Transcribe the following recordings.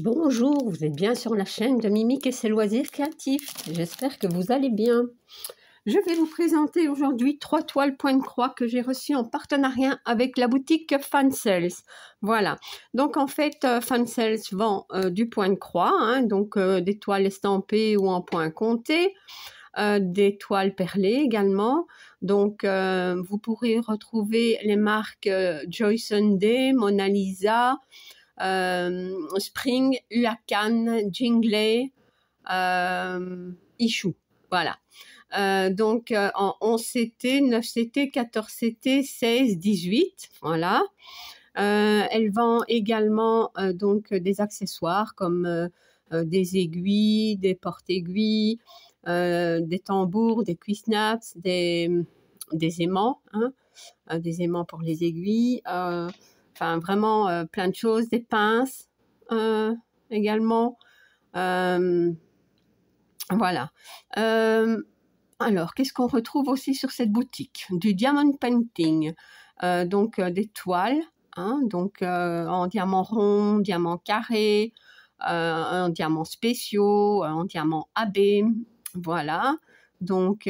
Bonjour, vous êtes bien sur la chaîne de Mimique et ses loisirs créatifs. J'espère que vous allez bien. Je vais vous présenter aujourd'hui 3 toiles point de croix que j'ai reçues en partenariat avec la boutique Fansels. Voilà, donc en fait Fansels vend du point de croix, donc des toiles estampées ou en point compté, des toiles perlées également. Donc vous pourrez retrouver les marques Joy Sunday, Mona Lisa, Spring, Huacan, Jingley, Ichou. Voilà. Donc en 11 CT, 9 CT, 14 CT, 16, 18. Voilà. Elle vend également donc des accessoires comme des aiguilles, des porte-aiguilles, des tambours, des cuissnaps, des aimants, des aimants pour les aiguilles. Enfin, vraiment plein de choses, des pinces également. Voilà. Alors, qu'est-ce qu'on retrouve aussi sur cette boutique? Du diamond painting, donc des toiles, donc en diamant rond, diamant carré, en diamants spéciaux, en diamant AB. Voilà. Donc,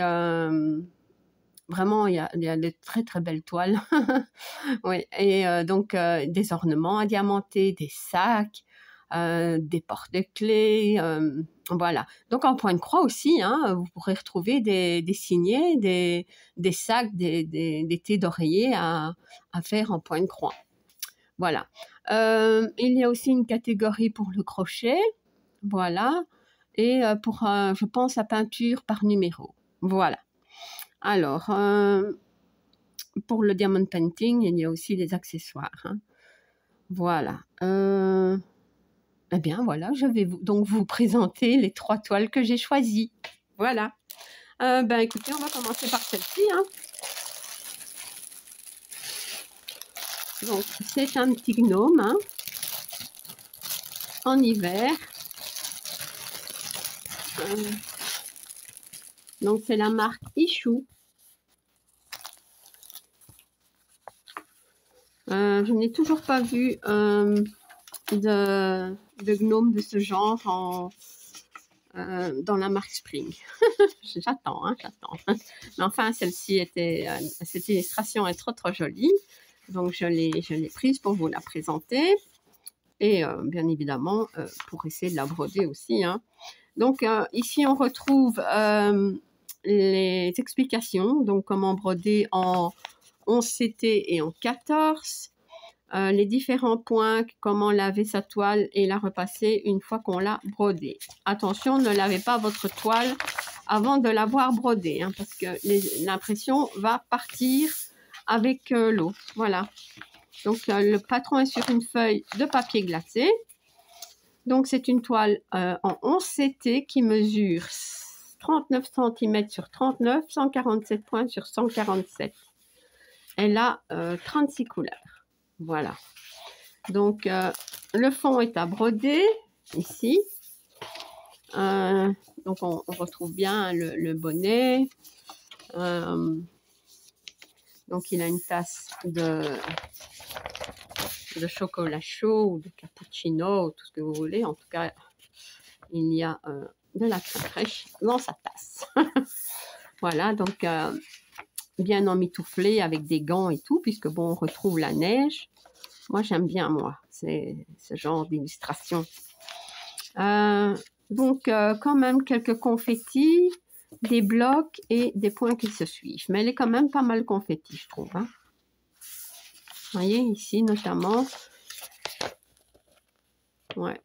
vraiment, il y a de très très belles toiles. Oui, et donc des ornements diamantés, des sacs, des porte-clés, voilà. Donc en point de croix aussi, vous pourrez retrouver des signets, des sacs, des thés d'oreiller à faire en point de croix. Voilà. Il y a aussi une catégorie pour le crochet, voilà, et pour, je pense, la peinture par numéro. Voilà. Alors, pour le diamond painting, il y a aussi des accessoires. Voilà. Eh bien, voilà, je vais donc vous présenter les 3 toiles que j'ai choisies. Voilà. Ben, écoutez, on va commencer par celle-ci. Donc, c'est un petit gnome en hiver. Donc, c'est la marque Ichou. Je n'ai toujours pas vu de gnome de ce genre dans la marque Spring. J'attends. Mais enfin, celle-ci était, cette illustration est trop jolie. Donc, je l'ai prise pour vous la présenter. Et bien évidemment, pour essayer de la broder aussi. Donc, ici, on retrouve les explications. Donc, comment broder en 11 CT et en 14. Les différents points, comment laver sa toile et la repasser une fois qu'on l'a brodée. Attention, ne lavez pas votre toile avant de l'avoir brodée, parce que l'impression va partir avec l'eau. Voilà. Donc, le patron est sur une feuille de papier glacé. Donc, c'est une toile en 11 CT qui mesure 39 cm sur 39, 147 points sur 147. Elle a 36 couleurs. Voilà. Donc, le fond est à broder, ici. Donc, on retrouve bien le bonnet. Donc, il a une tasse de chocolat chaud ou de cappuccino, ou tout ce que vous voulez. En tout cas, il y a de la crème fraîche dans sa tasse. Voilà, donc bien emmitouflé avec des gants et tout, puisque bon, on retrouve la neige. Moi, j'aime bien, c'est ce genre d'illustration. Donc, quand même, quelques confettis, des blocs et des points qui se suivent. Mais elle est quand même pas mal confetti, je trouve. Vous voyez, ici, notamment. Ouais.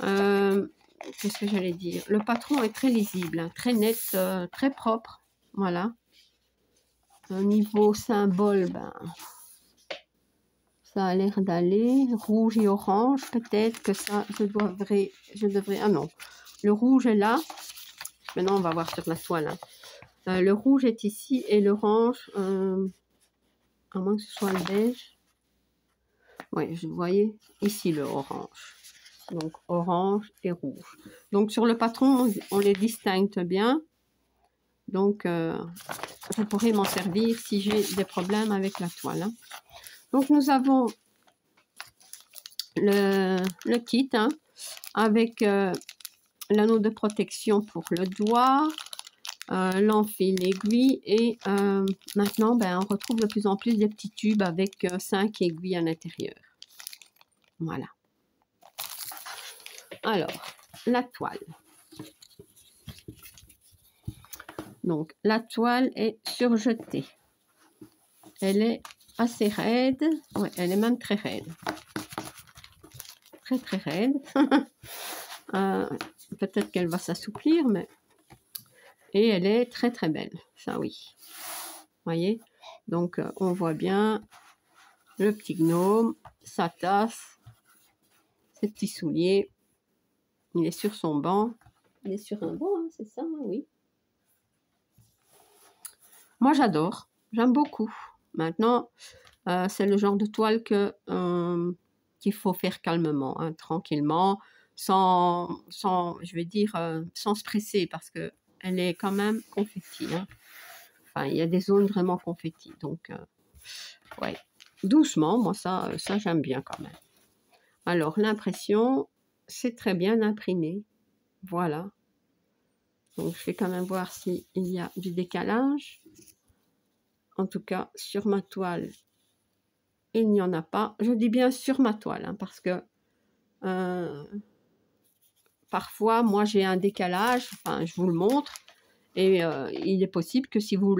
Qu'est-ce que j'allais dire? Le patron est très lisible, très net, très propre. Voilà. Au niveau symbole, ça a l'air d'aller. Rouge et orange, peut-être que ça, je devrais... Ah non, le rouge est là. Maintenant, on va voir sur la toile. Le rouge est ici et l'orange, à moins que ce soit le beige. Oui, vous voyez, ici le orange. Donc, orange et rouge. Donc, sur le patron, on les distingue bien. Donc, je pourrais m'en servir si j'ai des problèmes avec la toile. Donc, nous avons le kit, hein, avec l'anneau de protection pour le doigt, l'enfil, l'aiguille, et maintenant, ben, on retrouve de plus en plus des petits tubes avec 5 aiguilles à l'intérieur. Voilà. Alors, la toile. Donc, la toile est surjetée. Elle est assez raide. Ouais, elle est même très raide. Très, très raide. Peut-être qu'elle va s'assouplir, mais... Et elle est très, très belle. Ça, oui. Voyez? Donc, on voit bien le petit gnome, sa tasse, ses petits souliers. Il est sur son banc. Il est sur un banc, hein, c'est ça, oui. Moi, j'adore. J'aime beaucoup. Maintenant, c'est le genre de toile que qu'il faut faire calmement, hein, tranquillement, sans, je vais dire, sans se presser, parce que elle est quand même confetti. Hein. Enfin, il y a des zones vraiment confetti. Donc, ouais, doucement, moi, ça j'aime bien quand même. Alors, l'impression, c'est très bien imprimé. Voilà. Donc, je vais quand même voir s'il y a du décalage. En tout cas, sur ma toile, il n'y en a pas. Je dis bien sur ma toile, hein, parce que parfois, moi, j'ai un décalage. Enfin, je vous le montre. Et il est possible que si vous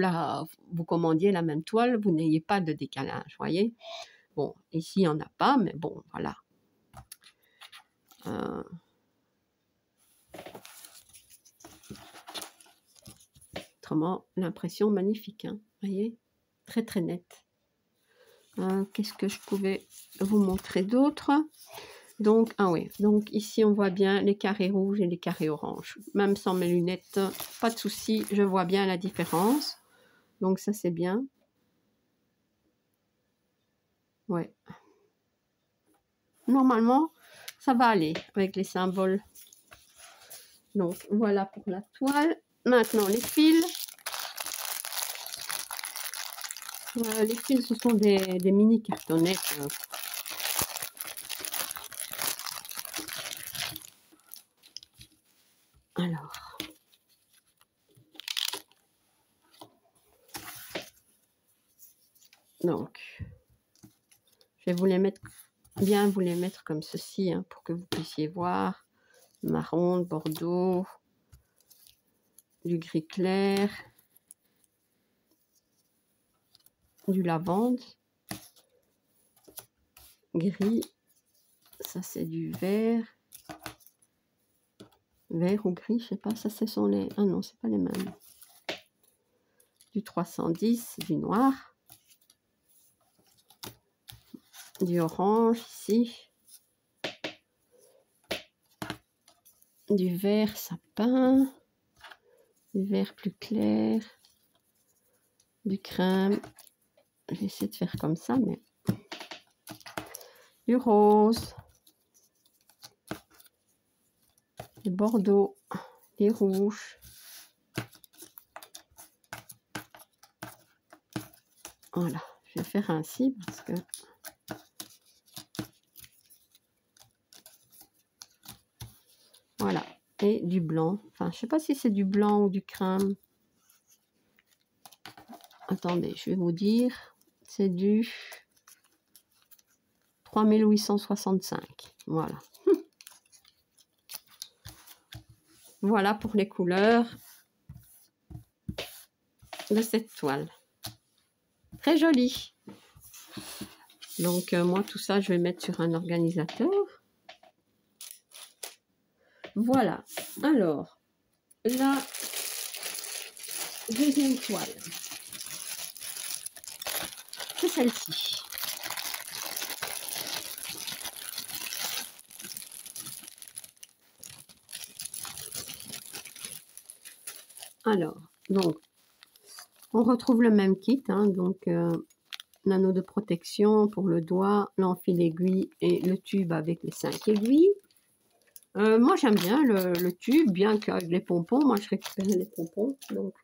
commandiez la même toile, vous n'ayez pas de décalage, voyez. Bon, ici, il n'y en a pas, mais bon, voilà. Autrement, l'impression magnifique, hein, voyez. Très, très nette. Qu'est-ce que je pouvais vous montrer d'autre? Donc, ah oui, donc ici, on voit bien les carrés rouges et les carrés oranges. Même sans mes lunettes, pas de souci, je vois bien la différence. Donc, ça, c'est bien. Ouais. Normalement, ça va aller avec les symboles. Donc, voilà pour la toile. Maintenant, les fils. Les fils, ce sont des mini cartonnettes. Alors. Donc, je vais vous les mettre, bien vous les mettre comme ceci, hein, pour que vous puissiez voir. Marron, bordeaux, du gris clair, du lavande, gris, ça c'est du vert, vert ou gris, je sais pas, ça ce sont les, ah non, c'est pas les mêmes. Du 310, du noir, du orange ici, du vert sapin, du vert plus clair, du crème, je vais essayer de faire comme ça, mais du rose, du bordeaux, des rouges. Voilà, je vais faire ainsi parce que voilà, et du blanc. Enfin, je sais pas si c'est du blanc ou du crème. Attendez, je vais vous dire. C'est du 3865. Voilà. Voilà pour les couleurs de cette toile. Très jolie. Donc, moi, tout ça, je vais mettre sur un organisateur. Voilà. Alors, la deuxième toile, c'est celle-ci. Alors, donc, on retrouve le même kit, hein, donc l'anneau de protection pour le doigt, l'enfil aiguille et le tube avec les 5 aiguilles. Moi, j'aime bien le tube, bien qu'avec les pompons, moi, je récupère les pompons, donc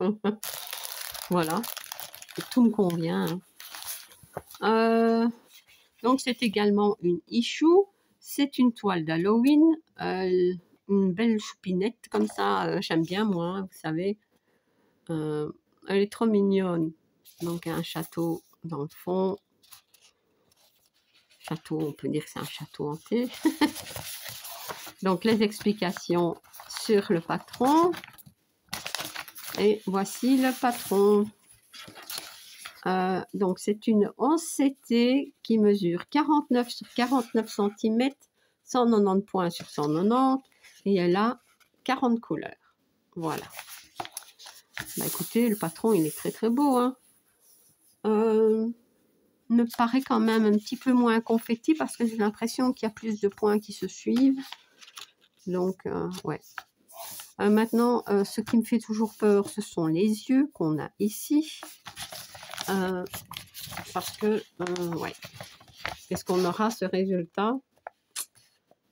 voilà, tout me convient. Hein. Donc, c'est également une issue. c'est une toile d'Halloween, une belle choupinette comme ça, j'aime bien moi, hein, vous savez. Elle est trop mignonne. Donc un château dans le fond. Château, on peut dire que c'est un château hanté. Donc les explications sur le patron. Et voici le patron. Donc c'est une 11CT qui mesure 49 sur 49 cm, 190 points sur 190, et elle a 40 couleurs. Voilà. Bah écoutez, le patron il est très très beau, hein. Me paraît quand même un petit peu moins confetti parce que j'ai l'impression qu'il y a plus de points qui se suivent. Donc ouais. Maintenant, ce qui me fait toujours peur, ce sont les yeux qu'on a ici. Parce que, ouais. Est-ce qu'on aura ce résultat?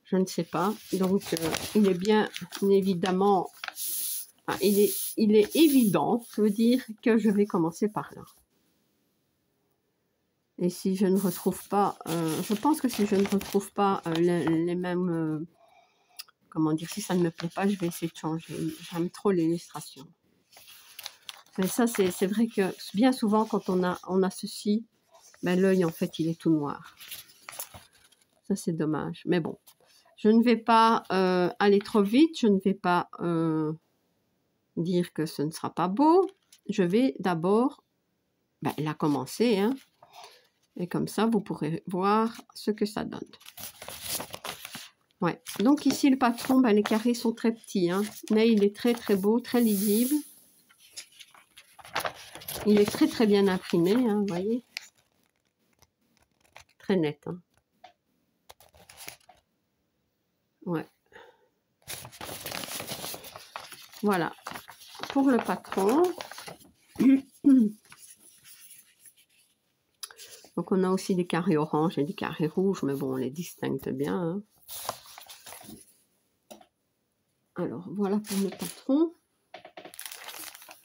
Je ne sais pas. Donc, il est bien évidemment... Enfin, il est évident, je veux dire, que je vais commencer par là. Et si je ne retrouve pas... je pense que si je ne retrouve pas les mêmes... comment dire, si ça ne me plaît pas, je vais essayer de changer. J'aime trop l'illustration. Mais ça, c'est vrai que bien souvent, quand on a ceci, ben, l'œil, en fait, il est tout noir. Ça, c'est dommage. Mais bon, je ne vais pas aller trop vite. Je ne vais pas dire que ce ne sera pas beau. Je vais d'abord la commencer. Hein, et comme ça, vous pourrez voir ce que ça donne. Ouais. Donc ici, le patron, les carrés sont très petits. Hein, mais il est très, très beau, très lisible. Il est très, très bien imprimé. Hein, vous voyez. Très net. Hein. Ouais. Voilà. Pour le patron. Donc on a aussi des carrés orange et des carrés rouges, mais bon, on les distingue bien. Hein. Alors voilà pour le patron.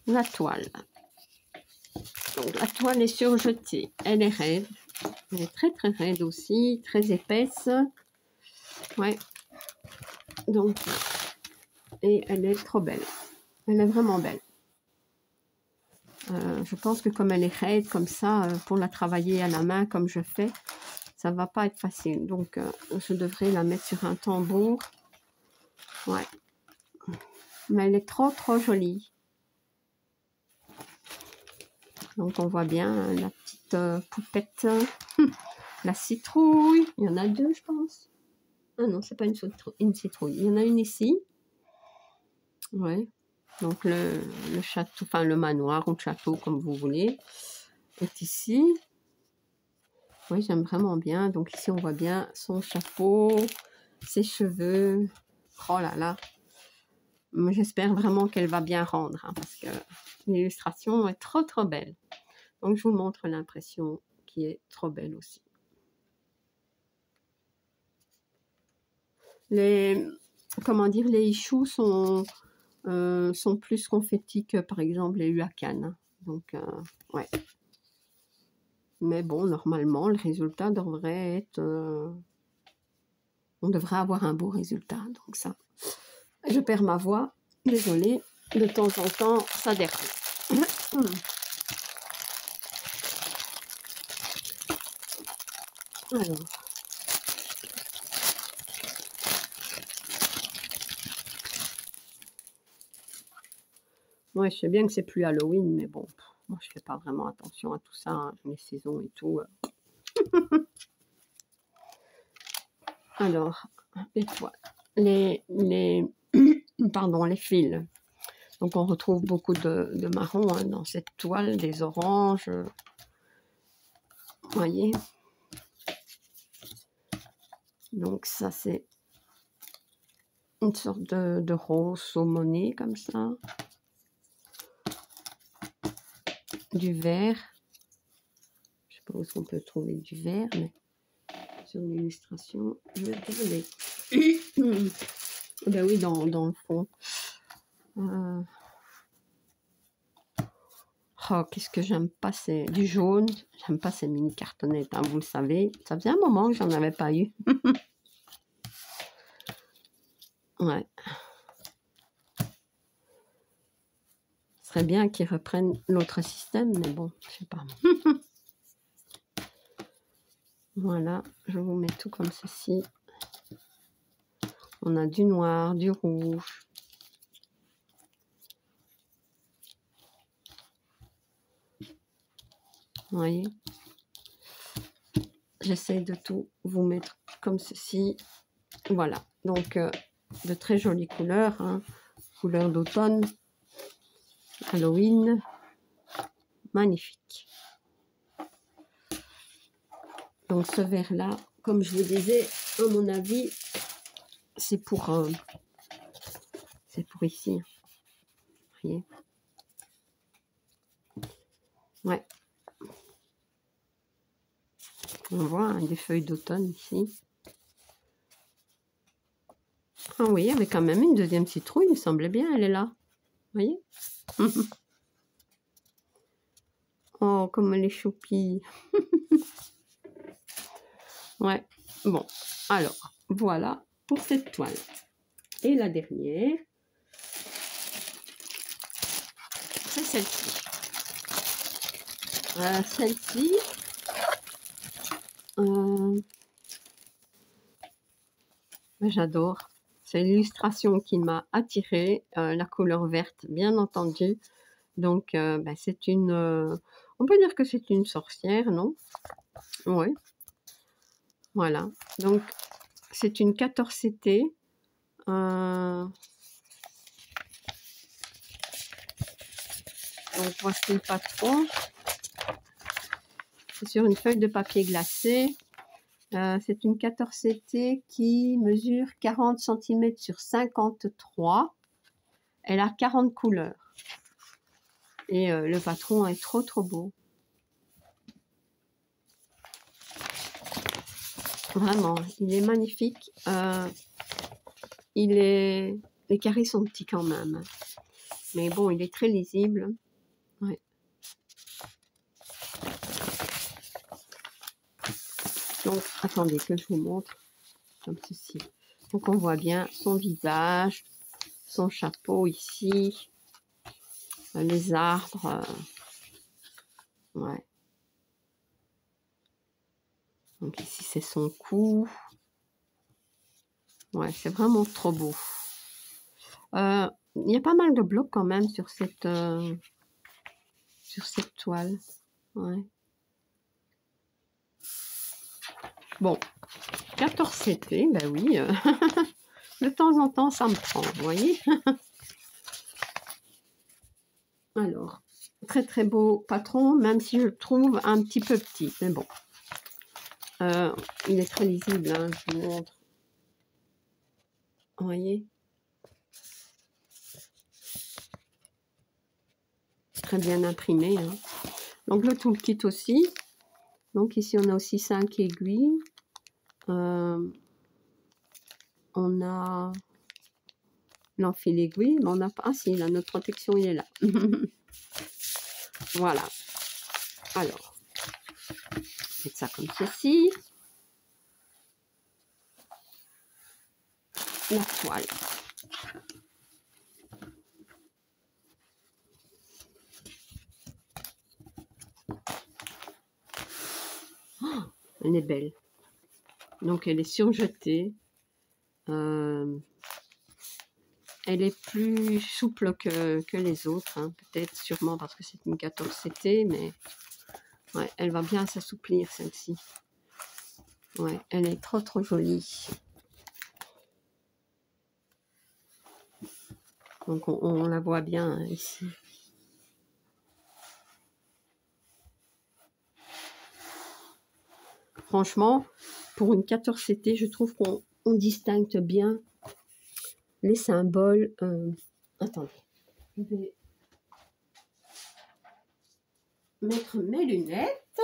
La toile. Donc la toile est surjetée. Elle est raide. Elle est très très raide aussi, très épaisse. Ouais. Donc, et elle est trop belle. Elle est vraiment belle. Je pense que comme elle est raide comme ça, pour la travailler à la main comme je fais, ça va pas être facile. Donc je devrais la mettre sur un tambour. Ouais. Mais elle est trop trop jolie. Donc on voit bien hein, la petite poupette, la citrouille. Il y en a deux, je pense. Ah non, c'est pas une citrouille. Il y en a une ici. Ouais. Donc le château, enfin le manoir ou le château comme vous voulez, est ici. Oui, j'aime vraiment bien. Donc ici on voit bien son chapeau, ses cheveux. Oh là là. J'espère vraiment qu'elle va bien rendre hein, parce que l'illustration est trop trop belle. Donc je vous montre l'impression qui est trop belle aussi. Comment dire, les choux sont plus confettis que par exemple les Huacan. Donc ouais. Mais bon, normalement, le résultat devrait être... on devrait avoir un beau résultat. Donc ça, je perds ma voix. Désolée, de temps en temps, ça dérape. Alors. Ouais, je sais bien que c'est plus Halloween, mais bon, moi je fais pas vraiment attention à tout ça, hein, les saisons et tout. Alors, les toiles, pardon, les fils. Donc on retrouve beaucoup de marron hein, dans cette toile, des oranges. Vous voyez. Donc ça c'est une sorte de rose saumonné comme ça. Du vert. Je sais pas où on peut trouver du vert, mais sur l'illustration, je vais regarder. Ben oui, dans le fond. Oh, qu'est-ce que j'aime pas, c'est du jaune. J'aime pas ces mini cartonnettes, hein, vous le savez. Ça faisait un moment que j'en avais pas eu. Ouais. Ce serait bien qu'ils reprennent l'autre système, mais bon, je sais pas. Voilà, je vous mets tout comme ceci. On a du noir, du rouge. Vous voyez? J'essaye de tout vous mettre comme ceci. Voilà, donc de très jolies couleurs, hein. Couleurs d'automne, Halloween, magnifique. Donc ce vert là, comme je vous disais, à mon avis, c'est pour ici. Vous voyez? Ouais. On voit hein, des feuilles d'automne ici. Ah oui, il y avait quand même une deuxième citrouille, il me semblait bien, elle est là. Vous voyez? Oh, comme elle est choupie. Ouais, bon. Alors, voilà pour cette toile. Et la dernière, c'est celle-ci. Celle-ci, j'adore. C'est l'illustration qui m'a attirée, la couleur verte, bien entendu. Donc, ben, c'est une... on peut dire que c'est une sorcière, non? Oui. Voilà. Donc, c'est une 14CT. Donc, voici le patron. C'est sur une feuille de papier glacé. C'est une 14CT qui mesure 40 cm sur 53. Elle a 40 couleurs. Et le patron est trop beau. Vraiment, il est magnifique. Les carrés sont petits quand même. Mais bon, il est très lisible. Ouais. Donc, attendez que je vous montre. Comme ceci. Donc, on voit bien son visage, son chapeau ici, les arbres. Ouais. Donc, ici, c'est son cou. Ouais, c'est vraiment trop beau. Il y a pas mal de blocs quand même sur cette toile. Ouais. Bon, 14CT, ben oui. De temps en temps, ça me prend, vous voyez. Alors, très beau patron, même si je le trouve un petit peu petit. Mais bon, il est très lisible, hein, je vous montre. Vous voyez? Très bien imprimé. Hein. Donc le toolkit aussi. Donc ici, on a aussi 5 aiguilles. On a l'enfil aiguille, mais on n'a pas... Ah si, là, notre protection, il est là. Voilà. Alors, faites ça comme ceci. La toile. Oh, elle est belle. Donc, elle est surjetée. Elle est plus souple que les autres. Hein. Peut-être, sûrement, parce que c'est une 14CT, mais ouais, elle va bien s'assouplir, celle-ci. Ouais, elle est trop jolie. Donc, on la voit bien hein, ici. Franchement, pour une 14CT, je trouve qu'on distingue bien les symboles. Attendez, je vais mettre mes lunettes.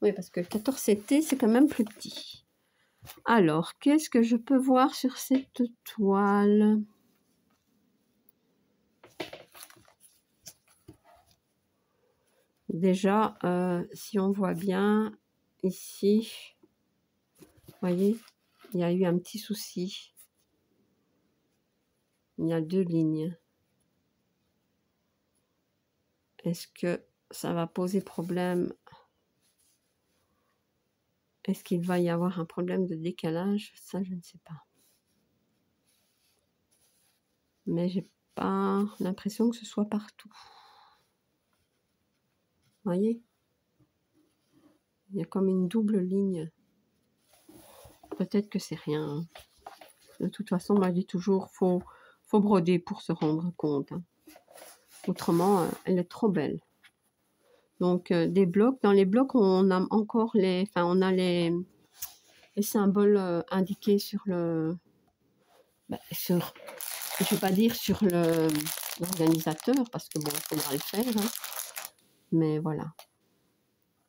Oui, parce que 14CT, c'est quand même plus petit. Alors, qu'est-ce que je peux voir sur cette toile? Déjà, si on voit bien ici, vous voyez, il y a eu un petit souci. Il y a 2 lignes. Est-ce que ça va poser problème? Est-ce qu'il va y avoir un problème de décalage? Ça, je ne sais pas. Mais j'ai pas l'impression que ce soit partout. Vous voyez? Il y a comme une double ligne. Peut-être que c'est rien, hein. De toute façon, moi, je dis toujours, faut broder pour se rendre compte, hein. Autrement, elle est trop belle. Donc, des blocs. Dans les blocs, on a encore les... Enfin, on a les symboles indiqués sur le... sur... Je ne vais pas dire sur l'organisateur, parce que bon, il faudra le faire, hein. Mais voilà.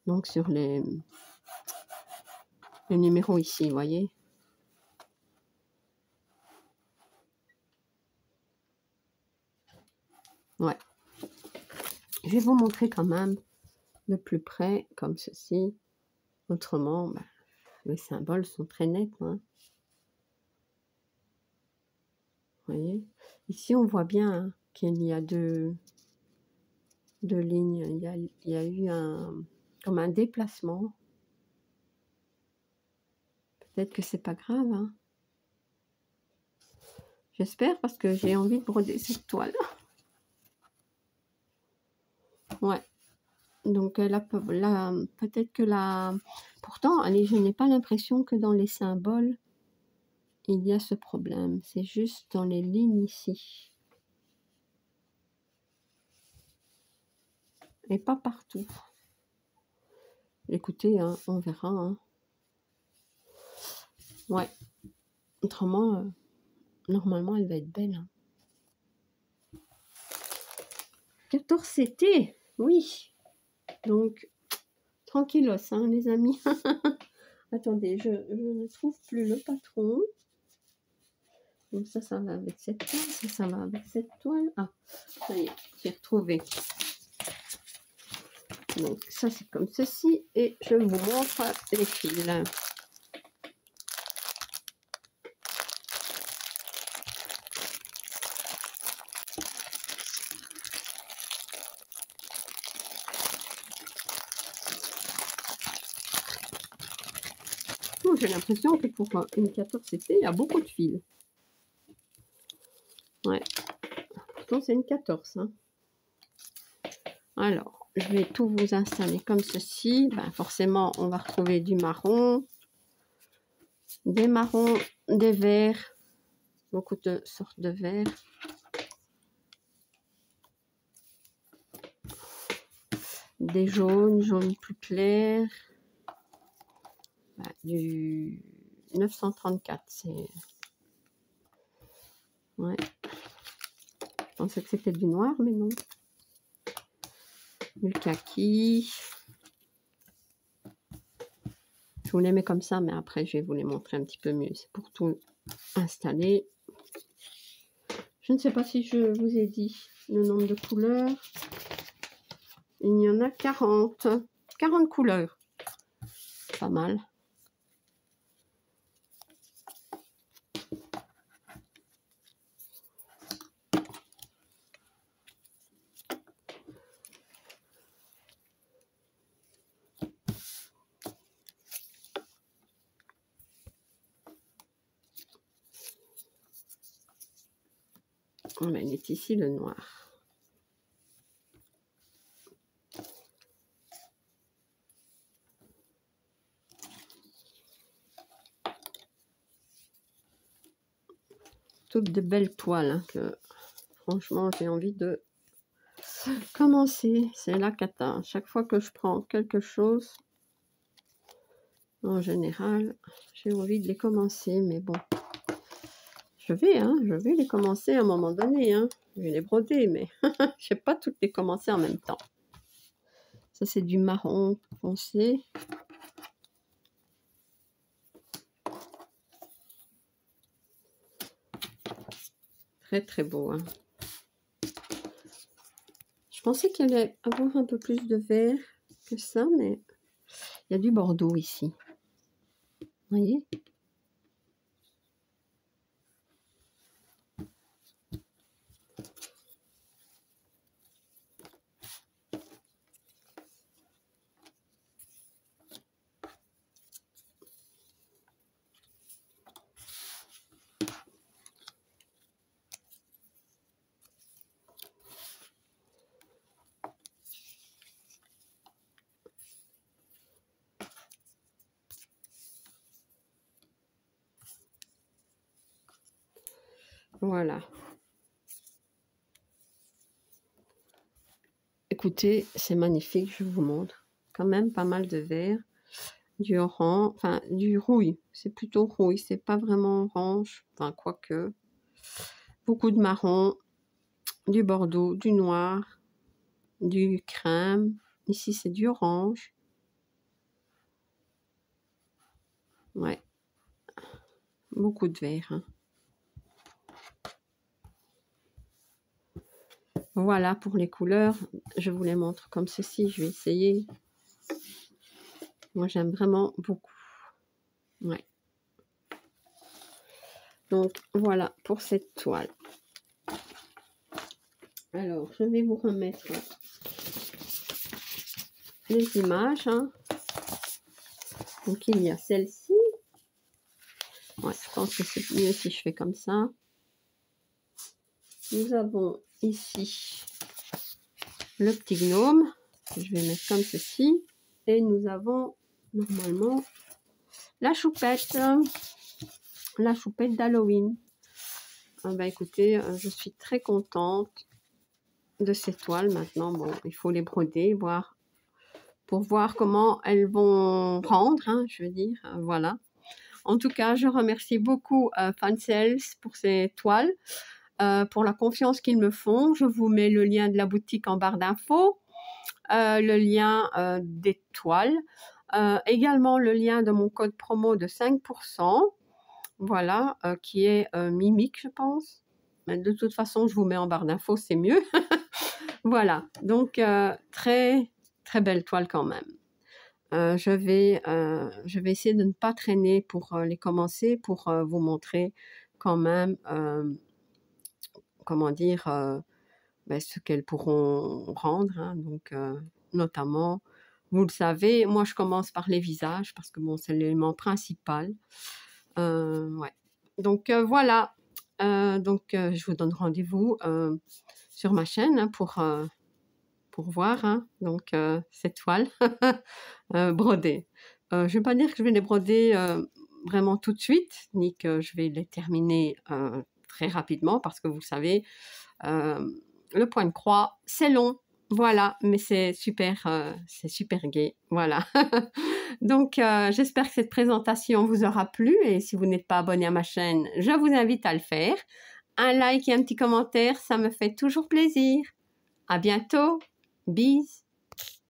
Donc, sur les numéros ici, vous voyez. Ouais. Je vais vous montrer quand même de plus près, comme ceci. Autrement, ben, les symboles sont très nets, hein. Vous voyez. Ici, on voit bien, hein, qu'il y a deux lignes. Il y a eu comme un déplacement. Peut-être que c'est pas grave, hein. J'espère, parce que j'ai envie de broder cette toile. Ouais. Donc là peut-être que là... Pourtant, allez, je n'ai pas l'impression que dans les symboles, il y a ce problème. C'est juste dans les lignes ici. Et pas partout. Écoutez, hein, on verra, hein. Ouais. Autrement, normalement, elle va être belle, hein. 14 CT, oui. Donc, tranquillos, hein, les amis. Attendez, je ne trouve plus le patron. Donc ça va avec cette toile, ça va avec cette toile. Ah, ça y est, j'ai retrouvé. Donc ça, c'est comme ceci. Et je vous montre les fils. Oh, j'ai l'impression que pour une 14 CT, il y a beaucoup de fils. Ouais. Pourtant, c'est une 14. Hein. Alors, je vais tout vous installer comme ceci. Ben, forcément, on va retrouver du marron, des marrons, des verts, beaucoup de sortes de verts. Des jaunes plus clairs. Ben, du 934, c'est... Ouais. Je pensais que c'était du noir, mais non. Du kaki. Je vous les mets comme ça, mais après, je vais vous les montrer un petit peu mieux. C'est pour tout installer. Je ne sais pas si je vous ai dit le nombre de couleurs. Il y en a 40. 40 couleurs. Pas mal. On va mettre ici le noir. Toutes de belles toiles, hein, que franchement j'ai envie de commencer. C'est la cata. Chaque fois que je prends quelque chose, en général, j'ai envie de les commencer, mais bon. Je vais les commencer à un moment donné, hein. Je vais les broder, mais je vais pas toutes les commencer en même temps. Ça, c'est du marron foncé. Très, très beau, hein. Je pensais qu'il allait avoir un peu plus de vert que ça, mais il y a du bordeaux ici. Vous voyez? Voilà. Écoutez, c'est magnifique, je vous montre. Quand même pas mal de vert, du orange, enfin du rouille. C'est plutôt rouille, c'est pas vraiment orange, enfin quoique. Beaucoup de marron, du bordeaux, du noir, du crème. Ici, c'est du orange. Ouais, beaucoup de vert. Hein. Voilà pour les couleurs. Je vous les montre comme ceci. Je vais essayer. Moi, j'aime vraiment beaucoup. Ouais. Donc, voilà pour cette toile. Alors, je vais vous remettre les images. Hein. Donc, il y a celle-ci. Ouais, je pense que c'est mieux si je fais comme ça. Nous avons ici le petit gnome. Je vais mettre comme ceci. Et nous avons normalement la choupette. La choupette d'Halloween. Ah bah écoutez, je suis très contente de ces toiles maintenant. Bon, il faut les broder, pour voir comment elles vont rendre, hein, je veux dire, voilà. En tout cas, je remercie beaucoup Fansels pour ces toiles, pour la confiance qu'ils me font. Je vous mets le lien de la boutique en barre d'infos, le lien des toiles, également le lien de mon code promo de 5%, voilà, qui est Mimique, je pense. Mais de toute façon, je vous mets en barre d'infos, c'est mieux. Voilà, donc très, très belle toile quand même. Je vais essayer de ne pas traîner pour les commencer, pour vous montrer quand même, comment dire, ce qu'elles pourront rendre. Hein, donc, notamment, vous le savez, moi je commence par les visages parce que bon, c'est l'élément principal. Ouais. Donc voilà. Je vous donne rendez-vous sur ma chaîne hein, pour voir hein, donc cette toile brodée. Je ne vais pas dire que je vais les broder vraiment tout de suite, ni que je vais les terminer très rapidement, parce que vous savez, le point de croix, c'est long, voilà, mais c'est super gai, voilà. Donc, j'espère que cette présentation vous aura plu, et si vous n'êtes pas abonné à ma chaîne, je vous invite à le faire. Un like et un petit commentaire, ça me fait toujours plaisir. À bientôt, bis.